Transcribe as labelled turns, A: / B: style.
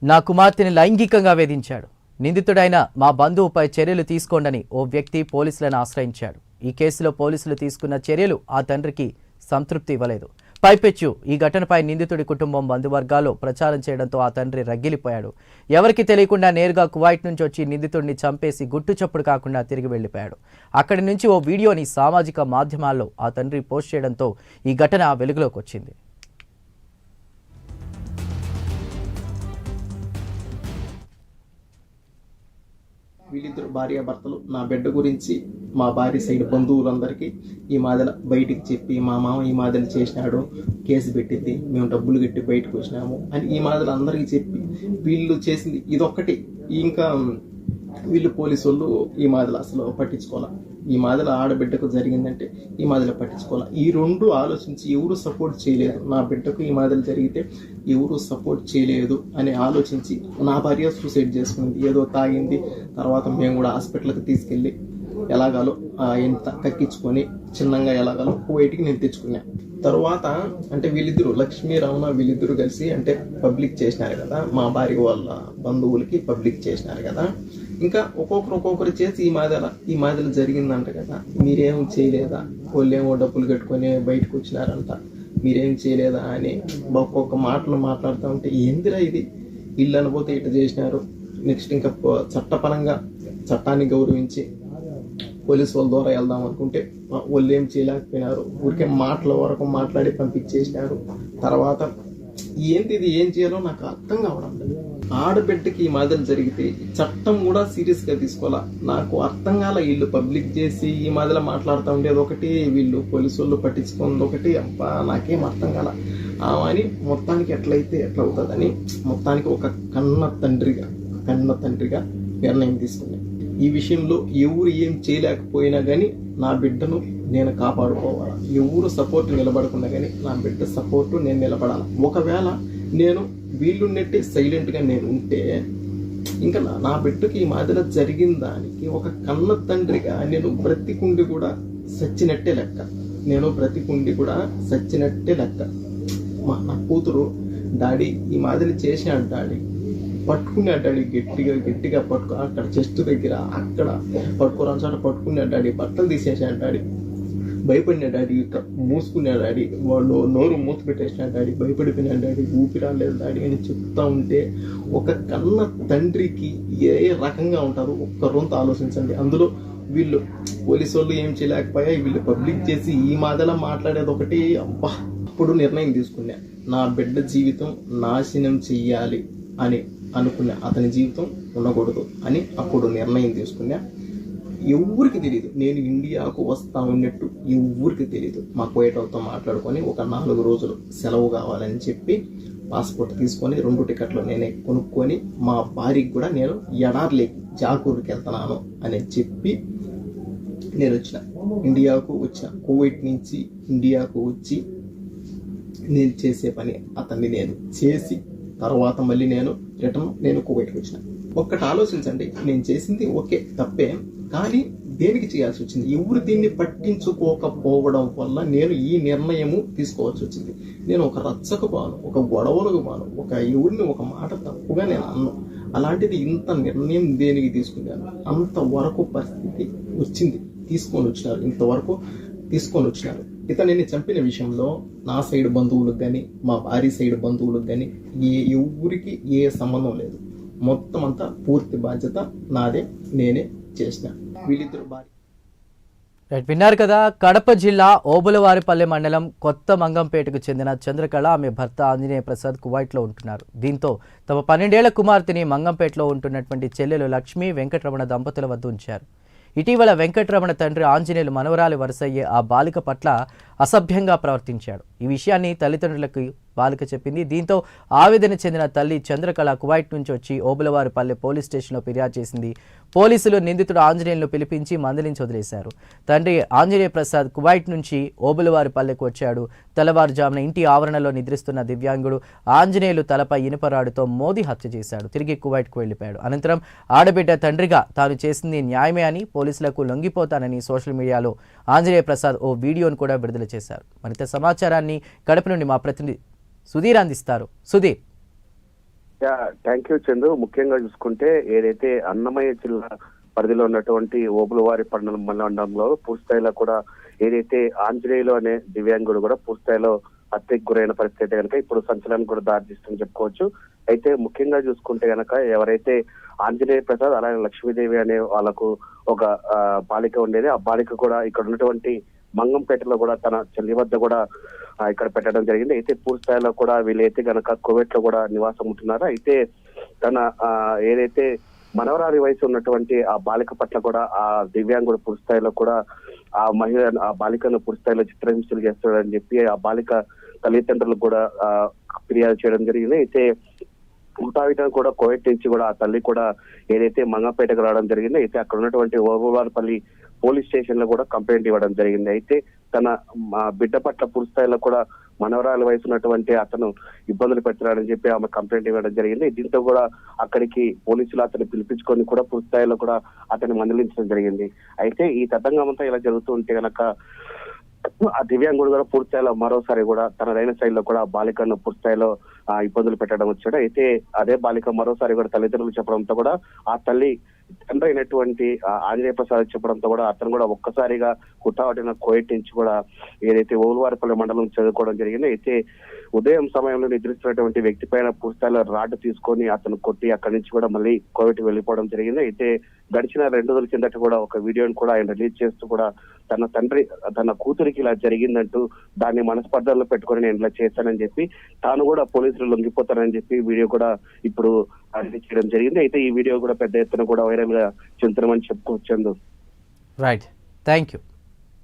A: నా కుమార్తెని లైంగికంగా వేధించాడు. నిందితుడైన మా బంధువుపై చర్యలు తీసుకోండని ఓ వ్యక్తి పోలీసులను ఆశ్రయించాడు. ఈ కేసులో పోలీసులు తీసుకున్న చర్యలు ఆ తండ్రికి సంతృప్తి ఇవ్వలేదు. పైపెచ్చు ఈ ఘటనపై నిందితుడి కుటుంబం బంధువర్గాల్లో ప్రచారం చేయడంతో ఆ తండ్రి రగిలిపోయాడు. ఎవరికి తెలియకుండా నేరుగా కువైట్ నుంచి వచ్చి నిందితుడిని చంపేసి గుట్టు చప్పుడు కాకుండా తిరిగి వెళ్లిపోయాడు. అక్కడి నుంచి ఓ వీడియోని సామాజిక మాధ్యమాల్లో ఆ తండ్రి పోస్ట్ చేయడంతో ఈ ఘటన వెలుగులోకి వచ్చింది.
B: వీళ్ళిద్దరు భార్యాభర్తలు నా బిడ్డ గురించి మా భార్య సైడ్ బంధువులందరికీ ఈ మాదిల బయటికి చెప్పి మా మామ ఈ మాదిల చేసినాడు, కేసు పెట్టింది, మేము డబ్బులు కట్టి బయటకు వచ్చినాము అని ఈ మాదిల అందరికీ చెప్పి వీళ్ళు చేసింది ఇదొక్కటి. ఇంకా వీళ్ళు పోలీసు వాళ్ళు ఈ మాదిల అసలు పట్టించుకోవాలి. ఈ మాదిల ఆడబిడ్డకు జరిగిందంటే ఈ మాదిల పట్టించుకోవాలి. ఈ రెండు ఆలోచించి ఎవరు సపోర్ట్ చేయలేదు. నా బిడ్డకు ఈ మాదిల జరిగితే ఎవరు సపోర్ట్ చేయలేదు అని ఆలోచించి నా భార్య సూసైడ్ చేసుకుంది. ఏదో తాగింది, తర్వాత మేము కూడా హాస్పిటల్కి తీసుకెళ్ళి ఎలాగాలో ఎంత కక్కించుకొని చిన్నగా ఎలాగాలో కువైట్కి నేను తెచ్చుకున్నా. తర్వాత అంటే వీళ్ళిద్దరు లక్ష్మీ రమణ వీళ్ళిద్దరు కలిసి అంటే పబ్లిక్ చేసినారు కదా, మా భార్య వాళ్ళ బంధువులకి పబ్లిక్ చేసినారు కదా. ఇంకా ఒక్కొక్కరు చేసి ఈ మాదిల జరిగిందంట కదా, మీరేం చేయలేదా, వాళ్ళేమో డబ్బులు కట్టుకొని బయటకు వచ్చినారంట, మీరేం చేయలేదా అని ఒక్కొక్క మాటలు మాట్లాడుతూ ఉంటే ఏందిరా ఇది, ఇల్లు అనబోతే ఇట్లా చేసినారు. నెక్స్ట్ ఇంకా చట్టపరంగా చట్టాన్ని గౌరవించి పోలీసు వాళ్ళ ద్వారా వెళ్దాం అనుకుంటే వాళ్ళు ఏం చేయలేకపోయినారు. ఊరికే మాటల వరకు మాట్లాడి పంపించేసినారు. తర్వాత ఏంటిది ఏం చేయాలో నాకు అర్థం కావడం లేదు. ఆడబిడ్డకి ఈ మాదిరి జరిగితే చట్టం కూడా సీరియస్ గా తీసుకోవాలా. నాకు అర్థం కాల. వీళ్ళు పబ్లిక్ చేసి ఈ మాదిరిలో మాట్లాడుతూ ఉండేది ఒకటి, వీళ్ళు పోలీసు వాళ్ళు పట్టించుకున్నది ఒకటి. అబ్బా నాకేం అర్థం కాల అని మొత్తానికి ఎట్లయితే ఎట్లా అవుతుందని మొత్తానికి ఒక కన్న తండ్రిగా నిర్ణయం తీసుకున్నాను. ఈ విషయంలో ఎవరు ఏం చేయలేకపోయినా కానీ నా బిడ్డను నేను కాపాడుకోవాలి. ఎవరు సపోర్ట్ నిలబడకుండా కానీ నా బిడ్డ సపోర్టు నేను నిలబడాలి. ఒకవేళ నేను వీళ్ళు నెట్టి సైలెంట్గా నేను ఉంటే ఇంకా నా బిడ్డకి ఈ మాదిరి జరిగిన దానికి ఒక కన్న తండ్రిగా నేను బ్రతికుండి కూడా సచ్చినట్టే లెక్క. నా కూతురు డాడీ ఈ మాదిరి చేసాడు, డాడీ పట్టుకున్నాడు, డాడీ గట్టిగా పట్టుకు అక్కడ చెస్ట్ దగ్గర అక్కడ పట్టుకోరాని చోట పట్టుకున్నాడు, డాడీ బట్టలు తీసేసాడు, డాడీ భయపడినా, డాడీ మూసుకున్నాడు, డాడీ వాళ్ళు నోరు మూత పెట్టేసినాడు, డాడీ భయపడిపోయినాడు, డాడీ ఊపిరాలేదు డాడీ అని చెప్తా ఉంటే ఒక కన్న తండ్రికి ఏ రకంగా ఉంటారు ఒక్క రొంత ఆలోచించండి. అందులో వీళ్ళు పోలీసు వాళ్ళు ఏం చేయలేకపోయా, వీళ్ళు పబ్లిక్ చేసి ఈ మాదిరిలా మాట్లాడేది ఒకటి. అబ్బా అప్పుడు నిర్ణయం తీసుకున్నా, నా బిడ్డ జీవితం నాశనం చెయ్యాలి అని అనుకున్నా, అతని జీవితం ఉండకూడదు అని అప్పుడు నిర్ణయం తీసుకున్నా. ఎవరికి తెలియదు నేను ఇండియాకు వస్తా ఉన్నట్టు, ఎవరికి తెలియదు. మా కోయటోతో మాట్లాడుకొని ఒక 4 రోజులు సెలవు కావాలని చెప్పి పాస్పోర్ట్ తీసుకొని 2 టికెట్లు నేనే కొనుక్కొని మా భార్యకి కూడా నేను ఎడార్లేకి జాకూర్కి వెళ్తున్నాను అని చెప్పి నేను ఇండియాకు వచ్చిన. కువైట్ నుంచి ఇండియాకు వచ్చి నేను చేసే పని అతన్ని నేను చేసి తర్వాత మళ్ళీ నేను కువైట్కి వచ్చిన. ఒక్కటి ఆలోచించండి, నేను చేసింది ఓకే తప్పే, కానీ దేనికి చేయాల్సి వచ్చింది? ఎవరు దీన్ని పట్టించుకోకపోవడం వల్ల నేను ఈ నిర్ణయము తీసుకోవాల్సి వచ్చింది. నేను ఒక రచ్చకు బాను, ఒక గొడవలకు బాను, ఒక ఎవరిని ఒక మాట తప్పుగా నేను అన్నాను. అలాంటిది ఇంత నిర్ణయం దేనికి తీసుకున్నాను? అంతవరకు పరిస్థితి వచ్చింది, ఇంతవరకు తీసుకొని వచ్చినారు. ఇతనిని చంపిన విషయంలో నా సైడ్ బంధువులకు కానీ మా భార్య సైడ్ బంధువులకు కానీ ఎవరికి ఏ సంబంధం లేదు. మొత్తం అంతా పూర్తి బాధ్యత నాదే, నేనే చేసిన. వీళ్ళిద్దరు భార్య.
A: విన్నారు కదా, కడప జిల్లా ఓబులవారిపల్లె మండలం కొత్త మంగంపేటకు చెందిన చంద్రకళ ఆమె భర్త ఆంజనేయ ప్రసాద్ కువైట్లో ఉంటున్నారు. దీంతో తమ 12 ఏళ్ల కుమార్తెని మంగంపేటలో ఉంటున్నటువంటి చెల్లెలు లక్ష్మీ వెంకటరమణ దంపతుల వద్ద ఉంచారు. ఇటీవల వెంకటరమణ తండ్రి ఆంజనేయులు మనవరాలి వరుసయ్యే ఆ బాలిక పట్ల అసభ్యంగా ప్రవర్తించాడు. ఈ విషయాన్ని తల్లిదండ్రులకు బాలిక చెప్పింది. దీంతో ఆవేదన చెందిన తల్లి చంద్రకళ కువైట్ నుంచి వచ్చి ఓబులవారిపల్లె పోలీస్ స్టేషన్లో ఫిర్యాదు చేసింది. పోలీసులు నిందితుడు ఆంజనేయులను పిలిపించి మందలించి వదిలేశారు. తండ్రి ఆంజనేయ ప్రసాద్ కువైట్ నుంచి ఓబులవారిపల్లెకు వచ్చాడు. తెల్లవారుజామున ఇంటి ఆవరణలో నిద్రిస్తున్న దివ్యాంగుడు ఆంజనేయులు తలపై ఇనుపరాడుతో మోదీ హత్య చేశాడు. తిరిగి కువైట్కు వెళ్లిపోయాడు. అనంతరం ఆడబిడ్డ తండ్రిగా తాను చేసింది న్యాయమే అని, పోలీసులకు లొంగిపోతానని సోషల్ మీడియాలో ఆంజనేయ ప్రసాద్ ఓ వీడియోను కూడా విడుదల చేశారు. మరింత సమాచారాన్ని కడప నుండి మా ప్రతినిధి సుధీర్ అందిస్తారు. సుధీర్.
C: Thank you Chandu. ముఖ్యంగా చూసుకుంటే ఏదైతే అన్నమయ్య జిల్లా పరిధిలో ఉన్నటువంటి ఓబులవారి మండలంలో పూర్తిస్థాయిలో కూడా ఏదైతే ఆంజనేయులు అనే దివ్యాంగుడు కూడా పూర్తిస్థాయిలో హత్యకు గురైన పరిస్థితి కనుక ఇప్పుడు సంచలనం కూడా దారితీస్తుందని చెప్పుకోవచ్చు. అయితే ముఖ్యంగా చూసుకుంటే గనక ఎవరైతే ఆంజనేయ ప్రసాద్ అలాగే లక్ష్మీదేవి అనే వాళ్ళకు ఒక బాలిక ఉండేది, ఆ బాలిక కూడా ఇక్కడ ఉన్నటువంటి మంగంపేటలో కూడా తన చెల్లి వద్ద కూడా ఇక్కడ పెట్టడం జరిగింది. అయితే పూర్తి స్థాయిలో కూడా వీళ్ళైతే గనక కోవిడ్ లో కూడా నివాసం ఉంటున్నారు. అయితే తన ఏదైతే మనవరాలి వయసు ఉన్నటువంటి ఆ బాలిక పట్ల కూడా ఆ దివ్యాంగుడు పూర్తి స్థాయిలో కూడా ఆ మహిళ ఆ బాలికను పూర్తి స్థాయిలో చిత్రహింసలు చేస్తాడని చెప్పి ఆ బాలిక తల్లిదండ్రులకు కూడా ఫిర్యాదు చేయడం జరిగింది. అయితే ముఠావిటం కూడా కోవిడ్ నుంచి కూడా ఆ తల్లి కూడా ఏదైతే మంగంపేటకు రావడం జరిగింది. అయితే అక్కడ ఉన్నటువంటి ఓబులవారిపల్లి పోలీస్ స్టేషన్ లో కూడా కంప్లైంట్ ఇవ్వడం జరిగింది. అయితే తన బిడ్డ పట్ల పూర్తి స్థాయిలో కూడా మనవరాలు వయసు ఉన్నటువంటి అతను ఇబ్బందులు పెడుతున్నాడని చెప్పి ఆమె కంప్లైంట్ ఇవ్వడం జరిగింది. దీంతో కూడా అక్కడికి పోలీసులు అతన్ని పిలిపించుకొని కూడా పూర్తి స్థాయిలో కూడా అతన్ని మందలించడం జరిగింది. అయితే ఈ తతంగం అంతా ఇలా జరుగుతూ ఉంటే గనక ఆ దివ్యాంగుడు కూడా పూర్తి స్థాయిలో మరోసారి కూడా తనదైన శైలిలో కూడా ఆ బాలికను పూర్తి స్థాయిలో ఇబ్బందులు పెట్టడం వచ్చాడు. అయితే అదే బాలిక మరోసారి కూడా తల్లిదండ్రులు చెప్పడంతో కూడా ఆ తల్లి తండ్రి అయినటువంటి ఆంజనేయ ప్రసాద్ చెప్పడంతో కూడా అతను కూడా ఒక్కసారిగా హుటాహుటిన కోవిడ్ నుంచి కూడా ఏదైతే ఓలువారిపల్లి మండలం చదువుకోవడం జరిగింది. అయితే ఉదయం సమయంలో నిద్రిస్తున్నటువంటి వ్యక్తి పైన పూర్తిస్థాయిలో రాడ్ తీసుకొని అతను కొట్టి అక్కడి నుంచి కూడా మళ్ళీ కోవిడ్ వెళ్ళిపోవడం జరిగింది. అయితే గడిచిన 2 రోజుల కిందట కూడా ఒక వీడియోని కూడా ఆయన రిలీజ్ చేస్తూ కూడా తన కూతురికి ఇలా జరిగిందంటూ దాన్ని మనస్పర్ధల్లో పెట్టుకొని నేను ఇలా చేశానని చెప్పి తాను కూడా పోలీసులు లొంగిపోతానని చెప్పి వీడియో కూడా ఇప్పుడు రిలీజ్ చేయడం జరిగింది. అయితే ఈ వీడియో కూడా పెద్ద ఎత్తున కూడా వైరల్ గా చెందుతామని చెప్పుకోవచ్చు.
A: Right, thank you.